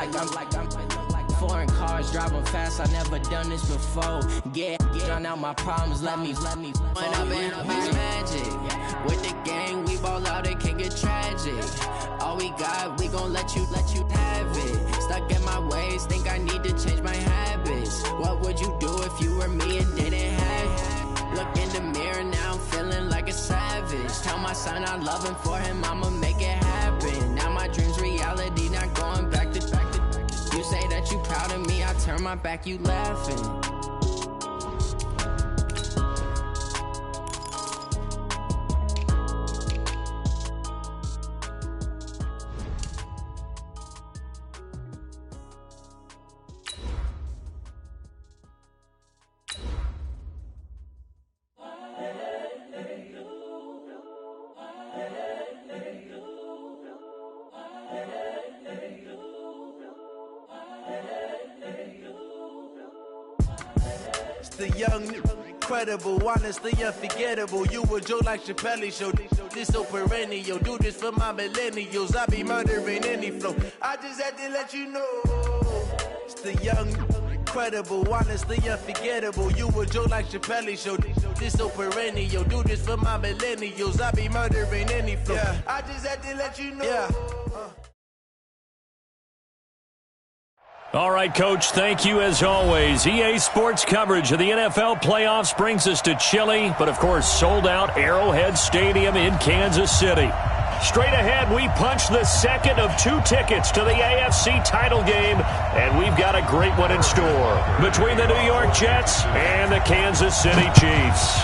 like I'm foreign cars, driving fast, I never done this before. Yeah, drown out my problems, let me when I've been magic. With the gang, we ball out, it can get tragic. All we got, we gon' let you have it. Stuck in my ways, think I need to change my habits. What would you do if you were me and didn't have it? Look in the mirror, now I'm feeling like a savage. Tell my son I love him, for him I'ma make it happen. Now my dream's reality, not going back to. You say that you proud of me, I turn my back, you laughing. The young, incredible, honestly unforgettable. You a joke like Chappelle Show. This so perennial. Do this for my millennials. I be murdering any flow. I just had to let you know. It's the young, incredible, honestly unforgettable. You a joke like Chappelle Show. This so perennial. Do this for my millennials. I be murdering any flow. Yeah. I just had to let you know. Yeah. All right, Coach, thank you as always. EA Sports coverage of the NFL playoffs brings us to chilly, but of course sold-out Arrowhead Stadium in Kansas City. Straight ahead, we punch the second of 2 tickets to the AFC title game, and we've got a great one in store between the New York Jets and the Kansas City Chiefs.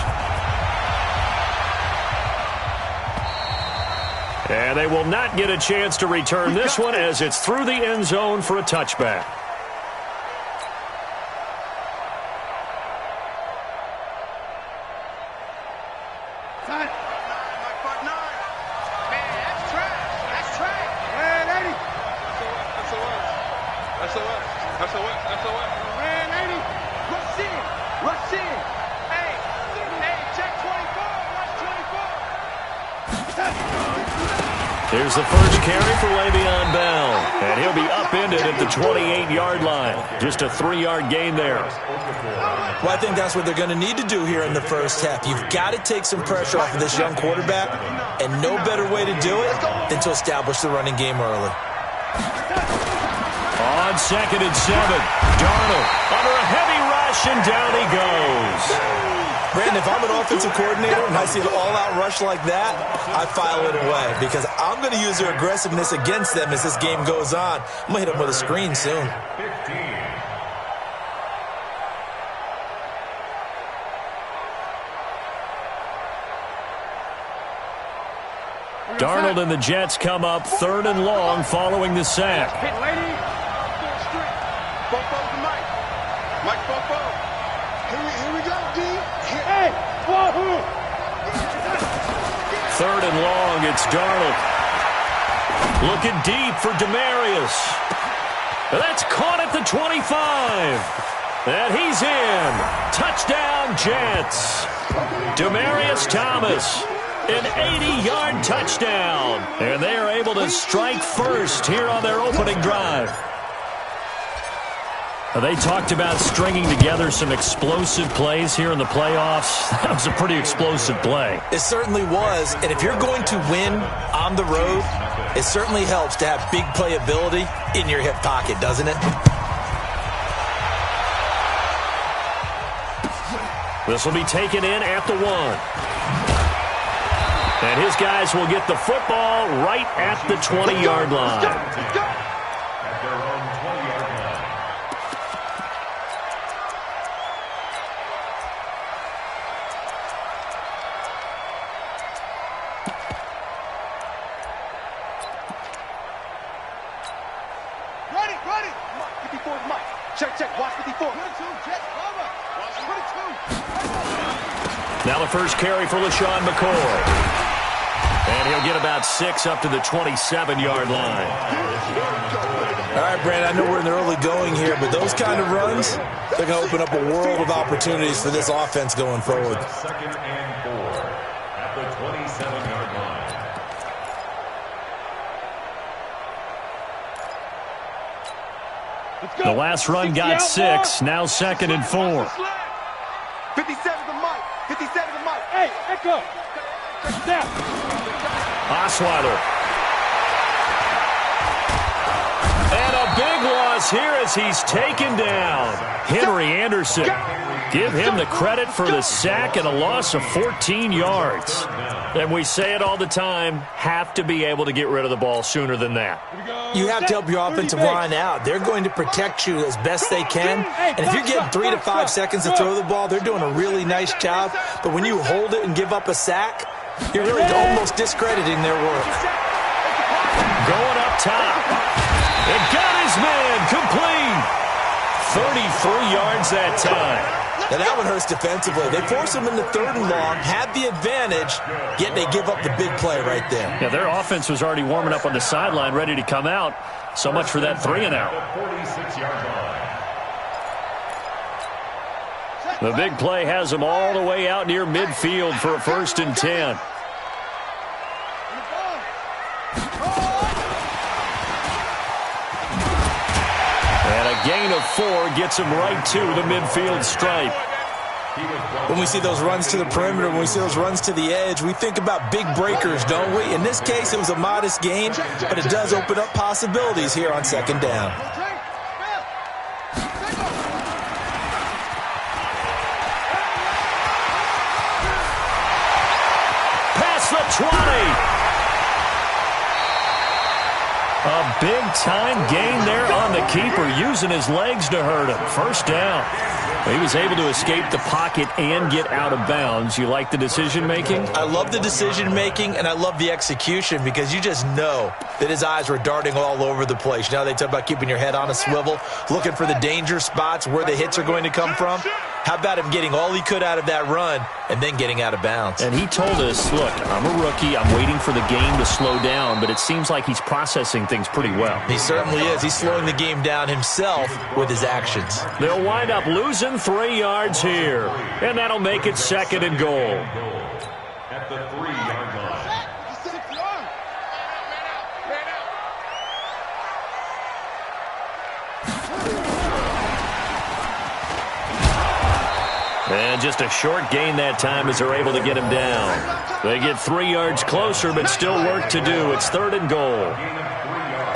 And they will not get a chance to return this one as it's through the end zone for a touchback. Here's the first carry for Le'Veon Bell, and he'll be upended at the 28-yard line. Just a 3-yard gain there. Well, I think that's what they're going to need to do here in the first half. You've got to take some pressure off of this young quarterback, and no better way to do it than to establish the running game early. On 2nd and 7, Darnold under a heavy rush, and down he goes. Brandon, if I'm an offensive coordinator and I see an all-out rush like that, I file it away because I'm going to use their aggressiveness against them as this game goes on. I'm going to hit them with a screen soon. Darnold and the Jets come up 3rd and long following the sack. Third and long, it's Darnold. Looking deep for Demarius. That's caught at the 25. And he's in. Touchdown, Jets. Demarius Thomas, an 80-yard touchdown. And they are able to strike first here on their opening drive. They talked about stringing together some explosive plays here in the playoffs. That was a pretty explosive play. It certainly was. And if you're going to win on the road, it certainly helps to have big playability in your hip pocket, doesn't it? This will be taken in at the 1. And his guys will get the football right at the 20-yard line. Now the first carry for LaShawn McCoy. And he'll get about 6 up to the 27-yard line. All right, Brandon, I know we're in the early going here, but those kind of runs, they're going to open up a world of opportunities for this offense going forward. 2nd and 4 at the 27-yard line. The last run got 6. Now 2nd and 4. 57 to Mike. 57 to Mike. Hey, echo. Step. Osweiler. And a big loss here as he's taken down. Henry Anderson. Give him the credit for the sack and a loss of 14 yards. And we say it all the time, have to be able to get rid of the ball sooner than that. You have to help your offensive line out. They're going to protect you as best they can. And if you're getting 3 to 5 seconds to throw the ball, they're doing a really nice job. But when you hold it and give up a sack, you're really almost discrediting their work. Going up top. It got his man complete. 33 yards that time. Now that one hurts defensively. They force him into 3rd and long, had the advantage, yet they give up the big play right there. Yeah, their offense was already warming up on the sideline, ready to come out. So much for that 3 and out. The big play has them all the way out near midfield for a 1st and 10. Gain of 4 gets him right to the midfield stripe. When we see those runs to the perimeter, when we see those runs to the edge, we think about big breakers, don't we? In this case, it was a modest gain, but it does open up possibilities here on 2nd down. Past the 20. A big-time gain there on the keeper, using his legs to hurt him. 1st down. He was able to escape the pocket and get out of bounds. You like the decision-making? I love the decision-making, and I love the execution because you just know that his eyes were darting all over the place. You know, they talk about keeping your head on a swivel, looking for the danger spots where the hits are going to come from. How about him getting all he could out of that run and then getting out of bounds? And he told us, look, I'm a rookie. I'm waiting for the game to slow down, but it seems like he's processing things pretty well. He certainly is. He's slowing the game down himself with his actions. They'll wind up losing 3 yards here, and that'll make it 2nd and goal. At the 3-yard line. And just a short gain that time as they're able to get him down. They get 3 yards closer, but still work to do. It's 3rd and goal.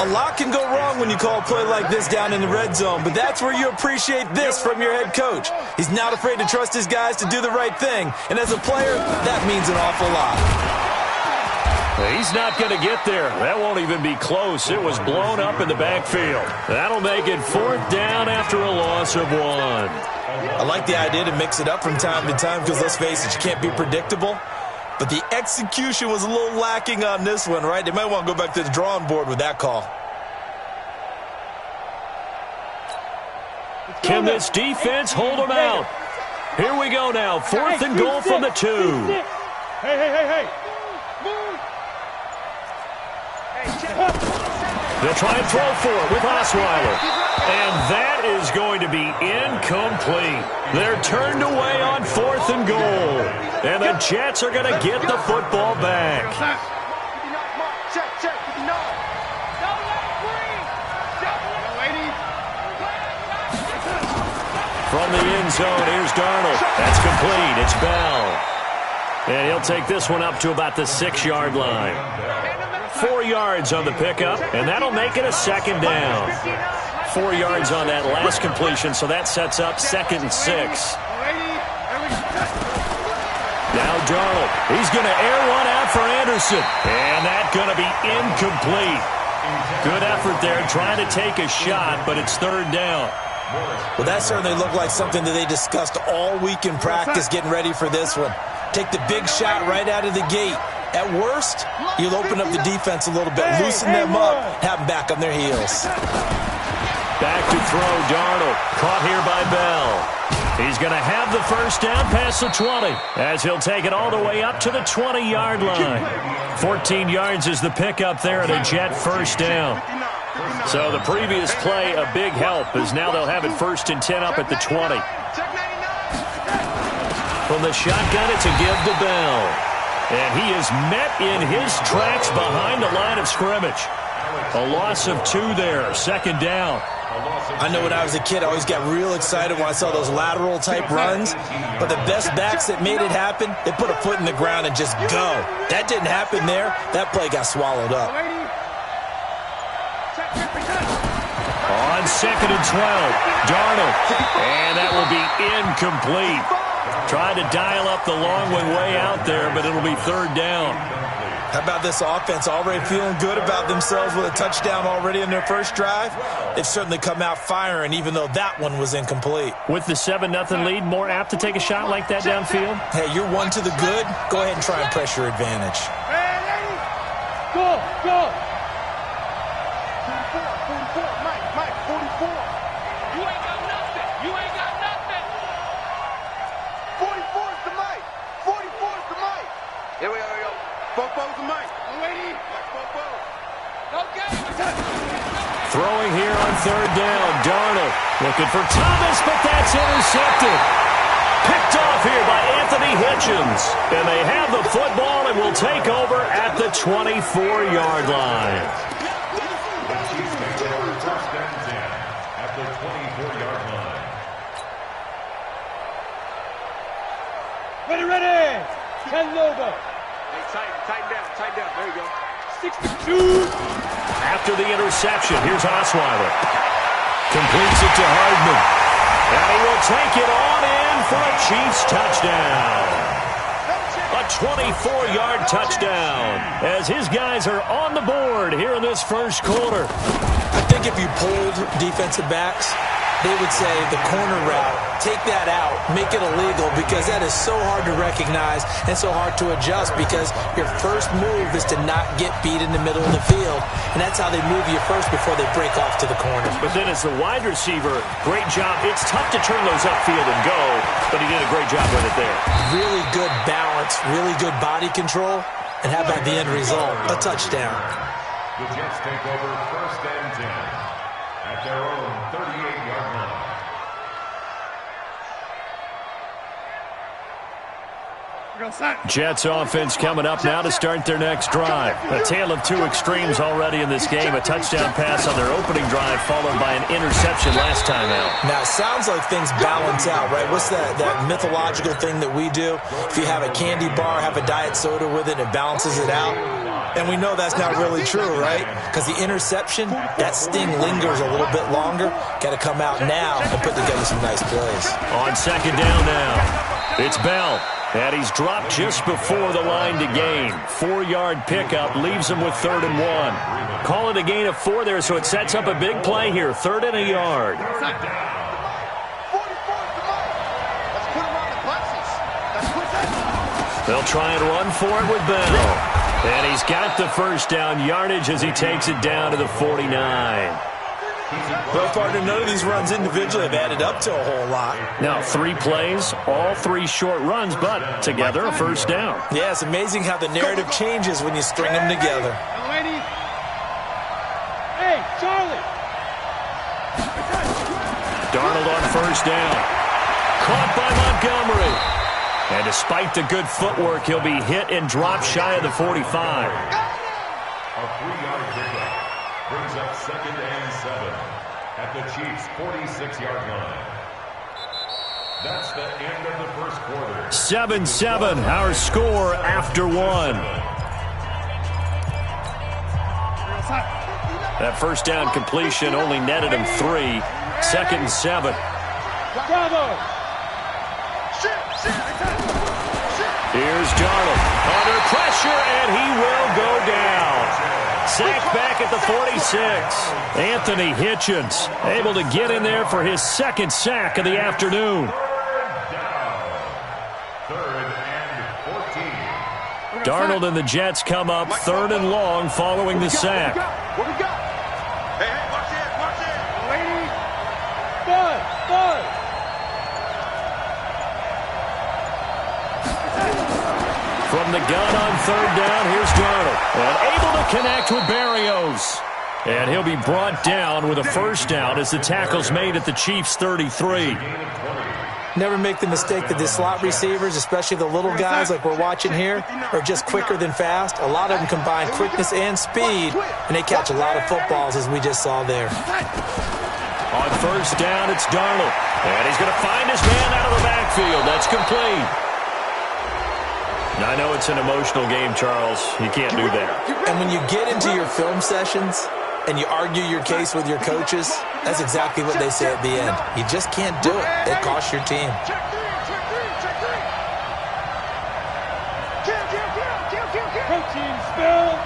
A lot can go wrong when you call a play like this down in the red zone, but that's where you appreciate this from your head coach. He's not afraid to trust his guys to do the right thing, and as a player, that means an awful lot. He's not going to get there. That won't even be close. It was blown up in the backfield. That'll make it 4th down after a loss of 1. I like the idea to mix it up from time to time because, let's face it, you can't be predictable. But the execution was a little lacking on this one, right? They might want to go back to the drawing board with that call. Can this defense hold them out? Here we go now. 4th and goal from the 2. Hey. They'll try and throw for it with Osweiler. And that is going to be incomplete. They're turned away on 4th and goal. And the Jets are going to get the football back. From the end zone, here's Darnold. That's complete. It's Bell. And he'll take this one up to about the 6-yard line. 4 yards on the pickup, and that'll make it a 2nd down. 4 yards on that last completion, so that sets up 2nd and 6. Now Darnold. He's going to air one out for Anderson. And that's going to be incomplete. Good effort there trying to take a shot, but it's 3rd down. Well, that certainly looked like something that they discussed all week in practice getting ready for this one. Take the big shot right out of the gate. At worst, you'll open up the defense a little bit, loosen them up, have them back on their heels. Back to throw, Darnold. Caught here by Bell. He's going to have the 1st down past the 20, as he'll take it all the way up to the 20-yard line. 14 yards is the pickup there and a Jet 1st down. So the previous play, a big help, as now they'll have it 1st and 10 up at the 20. From the shotgun, it's a give to Bell. And he is met in his tracks behind the line of scrimmage. A loss of 2 there, second down. I know when I was a kid, I always got real excited when I saw those lateral-type runs. But the best backs that made it happen, they put a foot in the ground and just go. That didn't happen there. That play got swallowed up. On 2nd and 12, Darnold. And that will be incomplete. Tried to dial up the long way out there, but it'll be 3rd down. How about this offense already feeling good about themselves with a touchdown already in their first drive? They've certainly come out firing, even though that one was incomplete. With the 7-0 lead, more apt to take a shot like that downfield? Hey, you're one to the good. Go ahead and try and press your advantage. Go, go. 44, Mike, 44. You ain't got nothing. You ain't got nothing. 44 is the Mike. 44 is the Mike. Here we go. Fofo's the Mike. I'm waiting. Fofo. Okay. Throwing here on 3rd down. Darnold looking for Thomas, but that's intercepted. Picked off here by Anthony Hitchens. And they have the football and will take over at the 24-yard line. The Chiefs make it over 1st and 10 at the 24-yard line. Ready. Ken Lobo. Tighten down. There you go. 62. After the interception, here's Osweiler. Completes it to Hardman. And he will take it on in for a Chiefs touchdown. A 24-yard touchdown as his guys are on the board here in this first quarter. I think if you polled defensive backs, they would say the corner route, take that out, make it illegal, because that is so hard to recognize and so hard to adjust, because your first move is to not get beat in the middle of the field, and that's how they move you first before they break off to the corner. But then as the wide receiver, great job. It's tough to turn those upfield and go, but he did a great job with it there. Really good balance, really good body control, and how about the end result? A touchdown. The Jets take over 1st and 10 at their own 38-yard line. Jets offense coming up now to start their next drive. A tale of 2 extremes already in this game. A touchdown pass on their opening drive followed by an interception last time out. Now, it sounds like things balance out, right? What's that mythological thing that we do? If you have a candy bar, have a diet soda with it, it balances it out. And we know that's not really true, right? Because the interception, that sting lingers a little bit longer. Got to come out now and put together some nice plays. On 2nd down now, it's Bell. And he's dropped just before the line to gain. 4-yard pickup leaves him with 3rd and 1. Call it a gain of 4 there, so it sets up a big play here. 3rd and a yard. They'll try and run for it with Bell. And he's got the first down yardage as he takes it down to the 49. Well, partner, none of these runs individually have added up to a whole lot. Now, 3 plays, all 3 short runs, but together a first down. Yeah, it's amazing how the narrative changes when you string them together. Hey, Charlie. Darnold on first down. Caught by Montgomery. And despite the good footwork, he'll be hit and dropped shy of the 45. A 3-yard pickup brings up 2nd and 7 at the Chiefs' 46-yard line. That's the end of the first quarter. 7-7, our score after 1. That first down completion only netted him 3. 2nd and 7. Here's Darnold under pressure, and he will go down. Sacked back at the 46. Anthony Hitchens able to get in there for his 2nd sack of the afternoon. 3rd and 14. Darnold and the Jets come up 3rd and long following the sack. What we got? Hey, watch it. Lady. Bud. From the gun on 3rd down, here's Darnold. And able to connect with Barrios. And he'll be brought down with a first down as the tackle's made at the Chiefs' 33. Never make the mistake that the slot receivers, especially the little guys like we're watching here, are just quicker than fast. A lot of them combine quickness and speed, and they catch a lot of footballs, as we just saw there. On first down, it's Darnold. And he's going to find his man out of the backfield. That's complete. Now, I know it's an emotional game, Charles. You can't do that. And when you get into your film sessions and you argue your case with your coaches, that's exactly what they say at the end. You just can't do it. It costs your team. Coaching spell.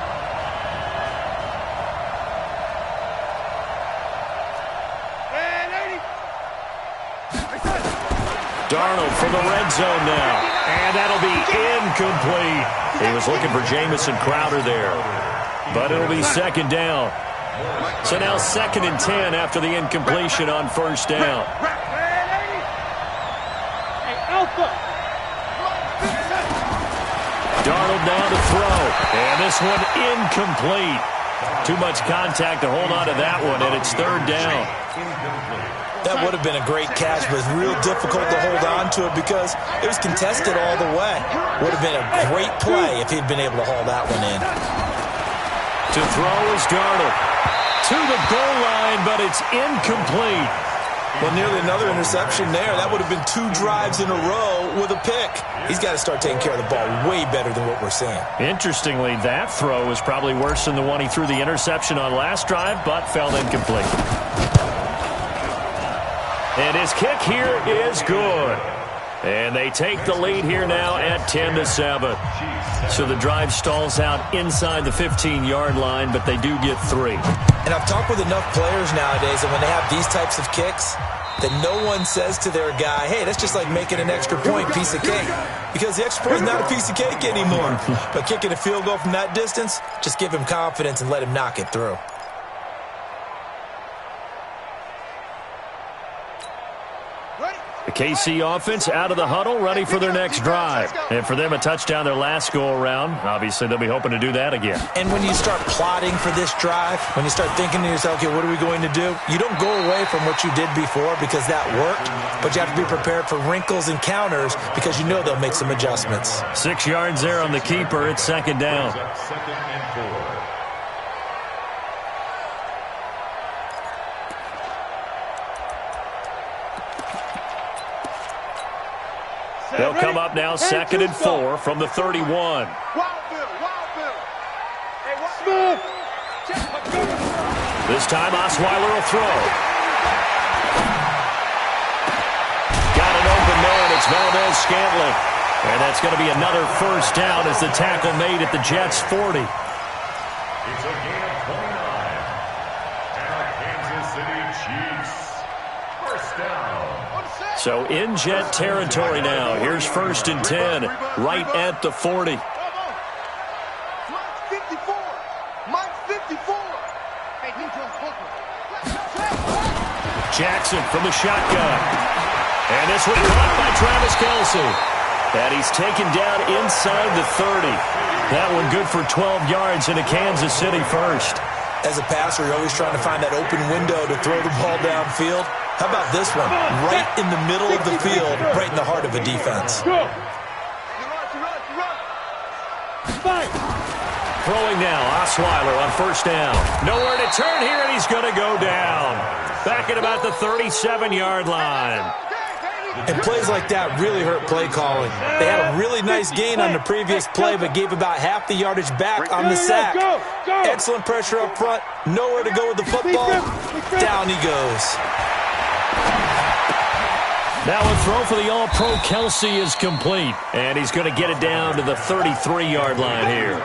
Darnold from the red zone now. And that'll be incomplete. He was looking for Jamison Crowder there. But it'll be second down. So now 2nd and 10 after the incompletion on first down. Darnold now to throw. And this one incomplete. Too much contact to hold on to that one, and it's 3rd down. That would have been a great catch, but it's real difficult to hold on to it because it was contested all the way. Would have been a great play if he'd been able to haul that one in. To throw is Darnold. To the goal line, but it's incomplete. Well, nearly another interception there. That would have been 2 drives in a row with a pick. He's got to start taking care of the ball way better than what we're seeing. Interestingly, that throw was probably worse than the one he threw the interception on last drive, but fell incomplete. And his kick here is good. And they take the lead here now at 10-7. So the drive stalls out inside the 15-yard line, but they do get 3. And I've talked with enough players nowadays that when they have these types of kicks, that no one says to their guy, hey, that's just like making an extra point, piece of cake. Because the extra point is not a piece of cake anymore. But kicking a field goal from that distance, just give him confidence and let him knock it through. The KC offense out of the huddle, ready for their next drive. And for them, a touchdown their last go-around. Obviously, they'll be hoping to do that again. And when you start plotting for this drive, when you start thinking to yourself, okay, what are we going to do? You don't go away from what you did before because that worked, but you have to be prepared for wrinkles and counters because you know they'll make some adjustments. 6 yards there on the keeper. It's 2nd down. 2nd and 4. They'll come up now 2nd and 4 from the 31. This time Osweiler will throw. Got it open there, and it's Valdez Scantling. And that's going to be another first down as the tackle made at the Jets' 40. It's a gain of 29. And the Kansas City Chiefs. First down. So in Jet territory now. Here's 1st and 10, right at the 40. Mike 54. Mike 54. Jackson from the shotgun. And this one caught by Travis Kelce. And he's taken down inside the 30. That one good for 12 yards into Kansas City first. As a passer, you're always trying to find that open window to throw the ball downfield. How about this one? Right in the middle of the field, right in the heart of a defense. Throwing now, Osweiler on first down. Nowhere to turn here, and he's going to go down. Back at about the 37-yard line. And plays like that really hurt play calling. They had a really nice gain on the previous play, but gave about half the yardage back on the sack. Excellent pressure up front. Nowhere to go with the football. Down he goes. Now a throw for the All-Pro Kelce is complete. And he's going to get it down to the 33-yard line here.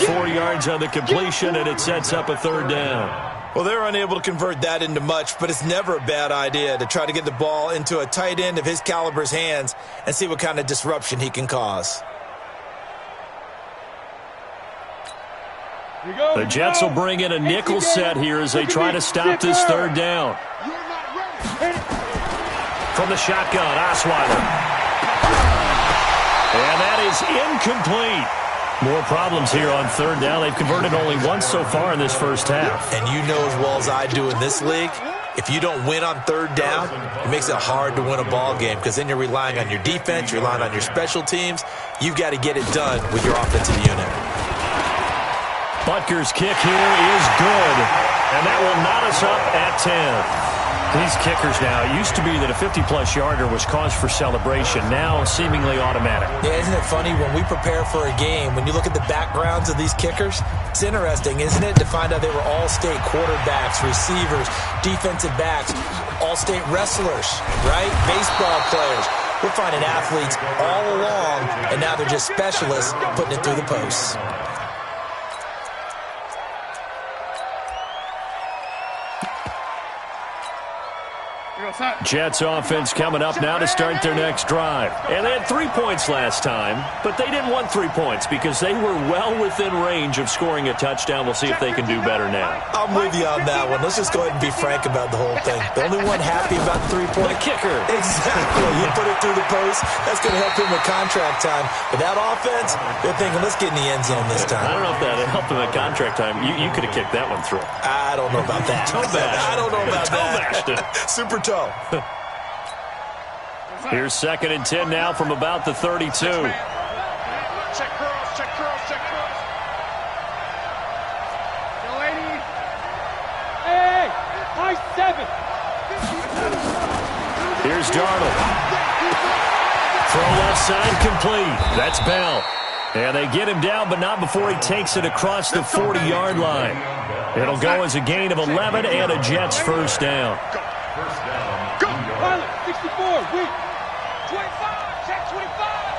4 yards on the completion, and it sets up a 3rd down. Well, they're unable to convert that into much, but it's never a bad idea to try to get the ball into a tight end of his caliber's hands and see what kind of disruption he can cause. The Jets will bring in a nickel set here as they try to stop this 3rd down. From the shotgun, Osweiler. And that is incomplete. More problems here on 3rd down. They've converted only once so far in this first half. And you know as well as I do in this league, If you don't win on third down, it makes it hard to win a ball game because then you're relying on your defense, you're relying on your special teams. You've got to get it done with your offensive unit. Butker's kick here is good, and that will knot us up at 10. These kickers now, it used to be that a 50-plus yarder was cause for celebration, now seemingly automatic. Yeah, isn't it funny when we prepare for a game, when you look at the backgrounds of these kickers, it's interesting, isn't it, to find out they were all-state quarterbacks, receivers, defensive backs, all-state wrestlers, right? Baseball players. We're finding athletes all along, and now they're just specialists putting it through the posts. Jets offense coming up now to start their next drive. And they had 3 points last time, but they didn't want 3 points because they were well within range of scoring a touchdown. We'll see if they can do better now. I'm with you on that one. Let's just go ahead and be frank about the whole thing. The only one happy about the 3-point. The kicker. Exactly. You put it through the post. That's going to help him with contract time. But that offense, they're thinking, let's get in the end zone this time. I don't know if that helped him at contract time. You could have kicked that one through. I don't know about that. Toe bash. I don't know about toe that. Bashed it. Super toe. Here's 2nd and 10 now from about the 32. Check curls, check curls, check curls. Yo, lady. Hey, high 7. Here's Darnold. Throw left side complete. That's Bell. And they get him down, but not before he takes it across the 40-yard line. It'll go as a gain of 11 and a Jets first down. Go, pilot, 64, weak. 25, check 25,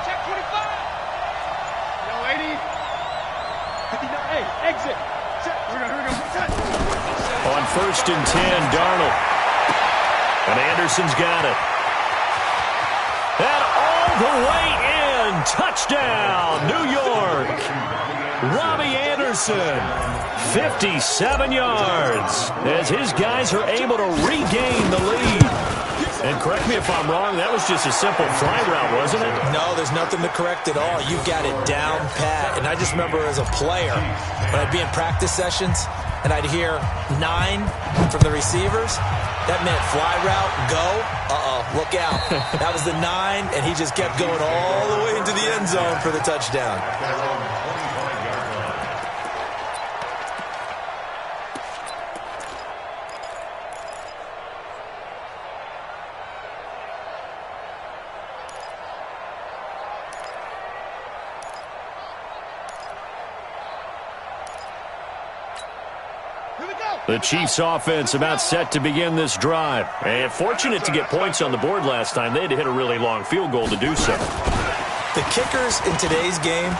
check 25. Yo, lady. 59, hey, exit. Check, here we go. Check. On 1st and 10, Darnold. And Anderson's got it. And all the way in. Touchdown, New York. Robbie Anderson, 57 yards, as his guys are able to regain the lead. And correct me if I'm wrong, that was just a simple fly route, wasn't it? No, there's nothing to correct at all. You've got it down pat. And I just remember as a player, when I'd be in practice sessions, and I'd hear 9 from the receivers, that meant fly route, go, look out. That was the 9, and he just kept going all the way into the end zone for the touchdown. The Chiefs offense about set to begin this drive. And fortunate to get points on the board last time. They had to hit a really long field goal to do so. The kickers in today's game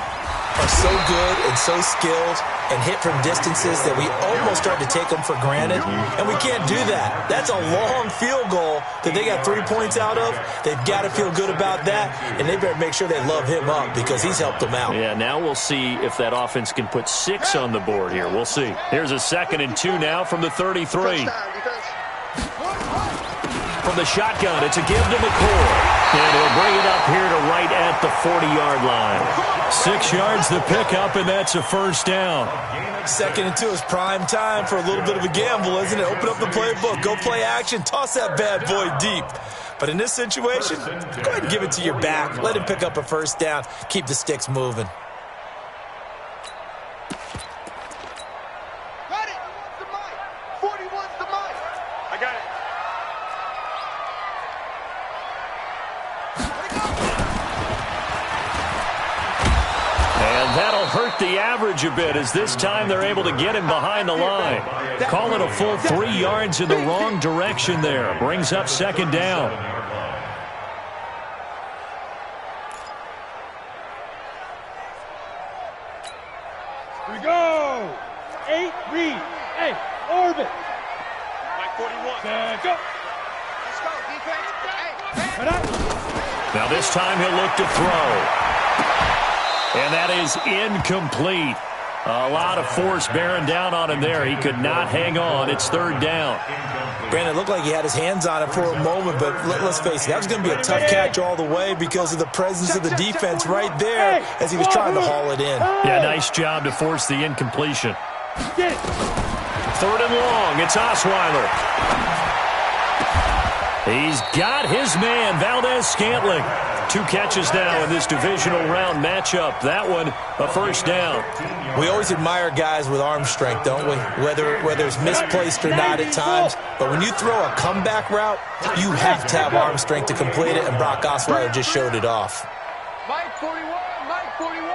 are so good and so skilled and hit from distances that we almost start to take them for granted. And we can't do that. That's a long field goal that they got 3 points out of. They've got to feel good about that. And they better make sure they love him up because he's helped them out. Yeah, now we'll see if that offense can put 6 on the board here. We'll see. Here's a 2nd and 2 now from the 33. From the shotgun, it's a give to McCoy. And he'll bring it up here to right at the 40-yard line. 6 yards the pickup, and that's a first down. 2nd and 2 is prime time for a little bit of a gamble, isn't it? Open up the playbook, go play action, toss that bad boy deep. But in this situation, go ahead and give it to your back. Let him pick up a first down. Keep the sticks moving. Got it. 41's the mic. I got it. And that'll hurt the average a bit as this time they're able to get him behind the line. Call it a full 3 yards in the wrong direction there. Brings up 2nd down. Here we go. 8 read. Hey, orbit. Mike 41. Go. Let's go, defense. Hey. Now this time he'll look to throw. And that is incomplete. A lot of force bearing down on him there. He could not hang on. It's 3rd down. Brandon, it looked like he had his hands on it for a moment, but let's face it, that was going to be a tough catch all the way because of the presence of the defense right there as he was trying to haul it in. Yeah, nice job to force the incompletion. 3rd and long. It's Osweiler. He's got his man, Valdez-Scantling. 2 catches now in this divisional round matchup. That one, a first down. We always admire guys with arm strength, don't we? Whether it's misplaced or not at times. But when you throw a comeback route, you have to have arm strength to complete it, and Brock Osweiler just showed it off. Mike 41, Mike 41.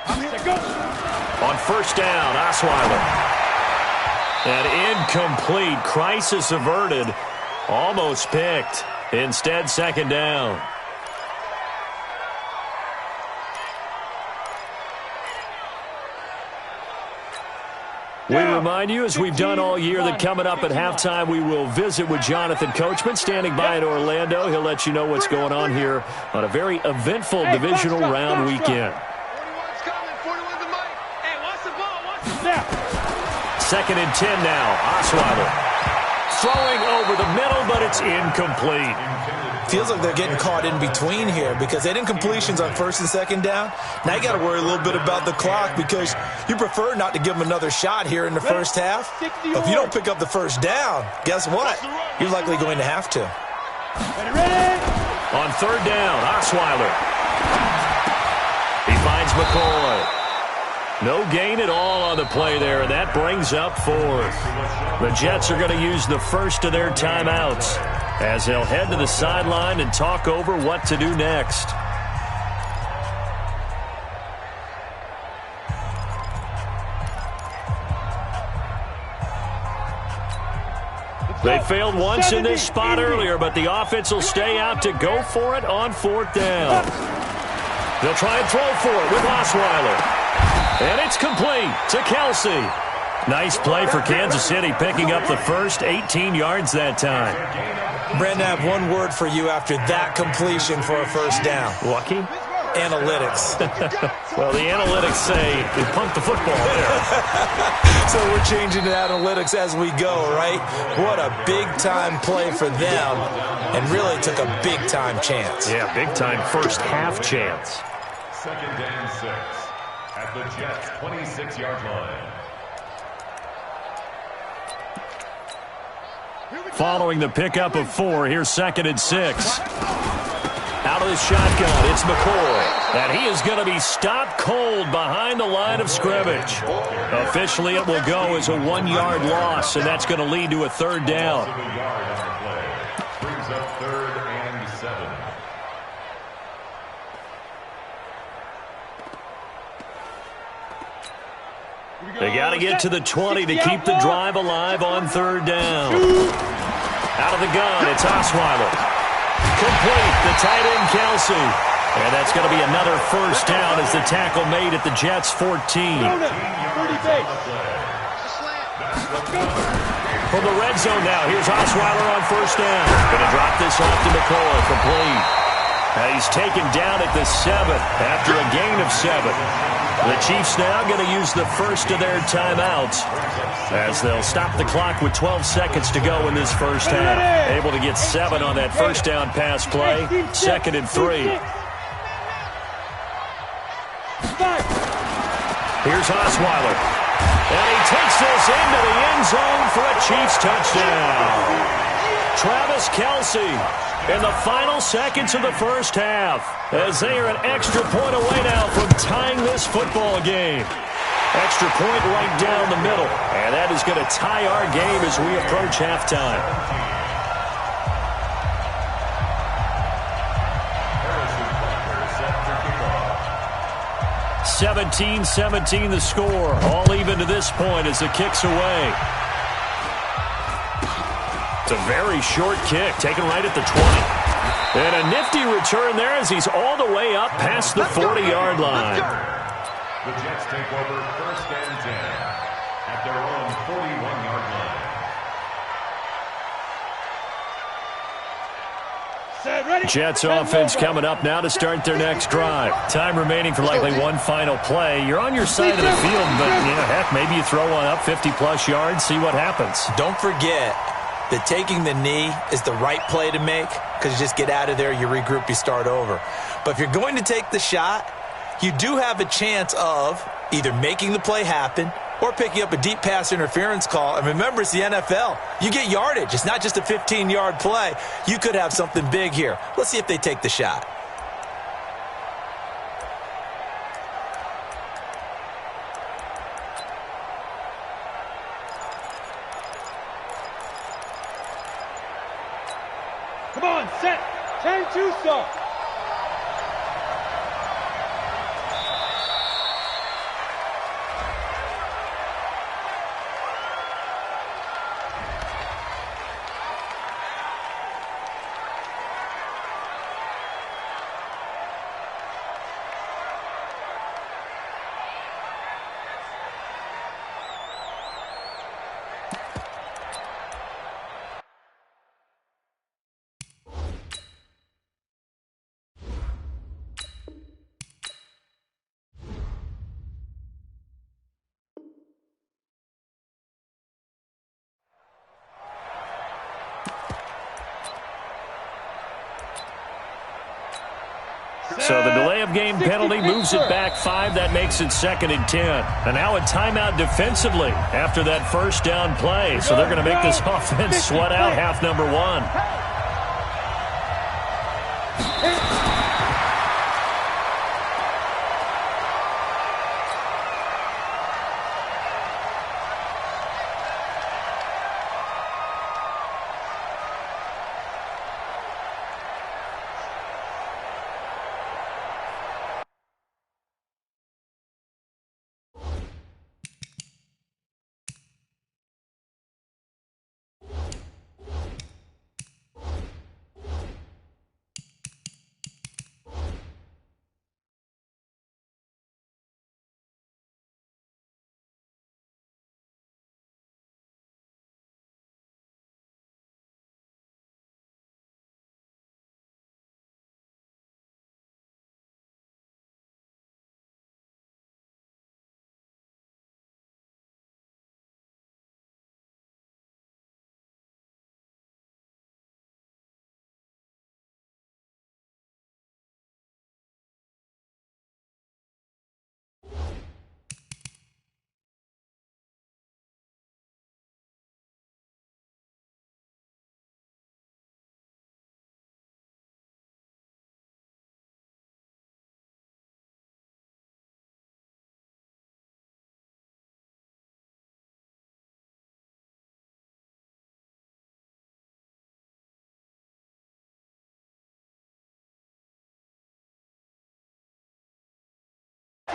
I'm here to go. On first down, Osweiler. And incomplete. Crisis averted. Almost picked. Instead, second down. We remind you, as we've done all year, that coming up at halftime, we will visit with Jonathan Coachman, standing by in Orlando. He'll let you know what's going on here on a very eventful divisional round weekend. 41's coming. 41's the mic. Hey, watch the ball. Watch the snap. 2nd and 10 now. Osweiler throwing over the middle, but it's incomplete. Feels like they're getting caught in between here because they didn't incompletions on 1st and 2nd down. Now you got to worry a little bit about the clock because you prefer not to give them another shot here in the first half. But if you don't pick up the first down, guess what? You're likely going to have to. On 3rd down, Osweiler. He finds McCoy. No gain at all on the play there, and that brings up 4th. The Jets are going to use the first of their timeouts as they'll head to the sideline and talk over what to do next. They failed once in this spot earlier, but the offense will stay out to go for it on 4th down. They'll try and throw for it with Osweiler. And it's complete to Kelsey. Nice play for Kansas City, picking up the first 18 yards that time. Brandon, I have one word for you after that completion for a first down. Lucky? Analytics. Well, the analytics say we pumped the football there. So we're changing to analytics as we go, right? What a big-time play for them, and really took a big-time chance. Yeah, big-time first half chance. 2nd and 6 at the Jets' 26-yard line. Following the pickup of 4, here's 2nd and 6. Out of the shotgun, it's McCoy. And he is going to be stopped cold behind the line of scrimmage. Officially, it will go as a 1-yard loss, and that's going to lead to a 3rd down. Brings up 3rd and 7. They got to get to the 20 to keep the drive alive on 3rd down. Out of the gun, it's Osweiler. Complete, the tight end Kelsey. And that's going to be another first down as the tackle made at the Jets' 14. From the red zone now, here's Osweiler on first down. Going to drop this off to McCoy, complete. And he's taken down at the 7 after a gain of 7. The Chiefs now going to use the first of their timeouts as they'll stop the clock with 12 seconds to go in this first half. Able to get 7 on that first down pass play. 2nd and 3. Here's Osweiler. And he takes this into the end zone for a Chiefs touchdown. Travis Kelsey in the final seconds of the first half as they are an extra point away now from tying this football game. Extra point right down the middle, and that is going to tie our game as we approach halftime. 17-17 the score, all even to this point as the kick's away. It's a very short kick, taken right at the 20. And a nifty return there as he's all the way up past the 40-yard line. The Jets take over 1st and 10 at their own 41-yard line. Jets offense coming up now to start their next drive. Time remaining for likely one final play. You're on your side of the field, but heck, maybe you throw one up 50-plus yards, see what happens. Don't forget that taking the knee is the right play to make because you just get out of there, you regroup, you start over. But if you're going to take the shot, you do have a chance of either making the play happen or picking up a deep pass interference call. And remember, it's the NFL. You get yardage. It's not just a 15-yard play. You could have something big here. Let's see if they take the shot. Come on, set. Change you some. So the delay of game penalty moves it back 5. That makes it 2nd and 10. And now a timeout defensively after that first down play. So they're going to make this offense sweat out half number 1.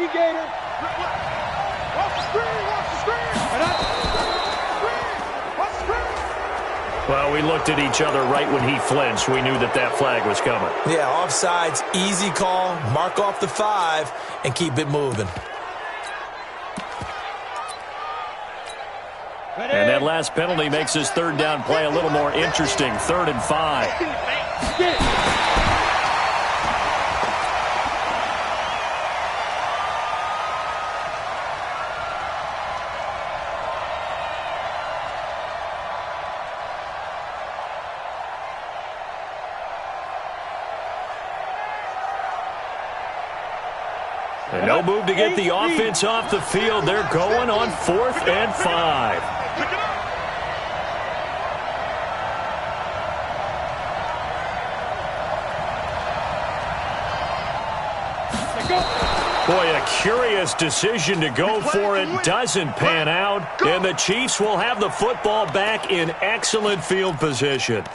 Gator. Watch the screen. Watch the screen. Watch the screen. Well, we looked at each other right when he flinched. We knew that that flag was coming. Yeah, offsides, easy call. Mark off the 5 and keep it moving. And that last penalty makes his 3rd down play a little more interesting. 3rd and 5. And no move to get the offense off the field. They're going on 4th and 5. Boy, a curious decision to go for it. Doesn't pan out. And the Chiefs will have the football back in excellent field position.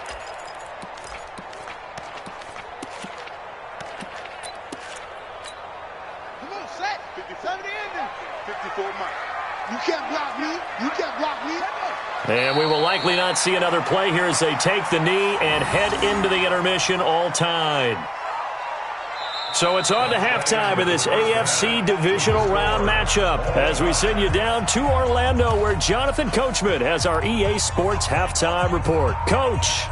And we will likely not see another play here as they take the knee and head into the intermission all tied. So it's on to halftime of this AFC divisional round matchup as we send you down to Orlando where Jonathan Coachman has our EA Sports halftime report. Coach.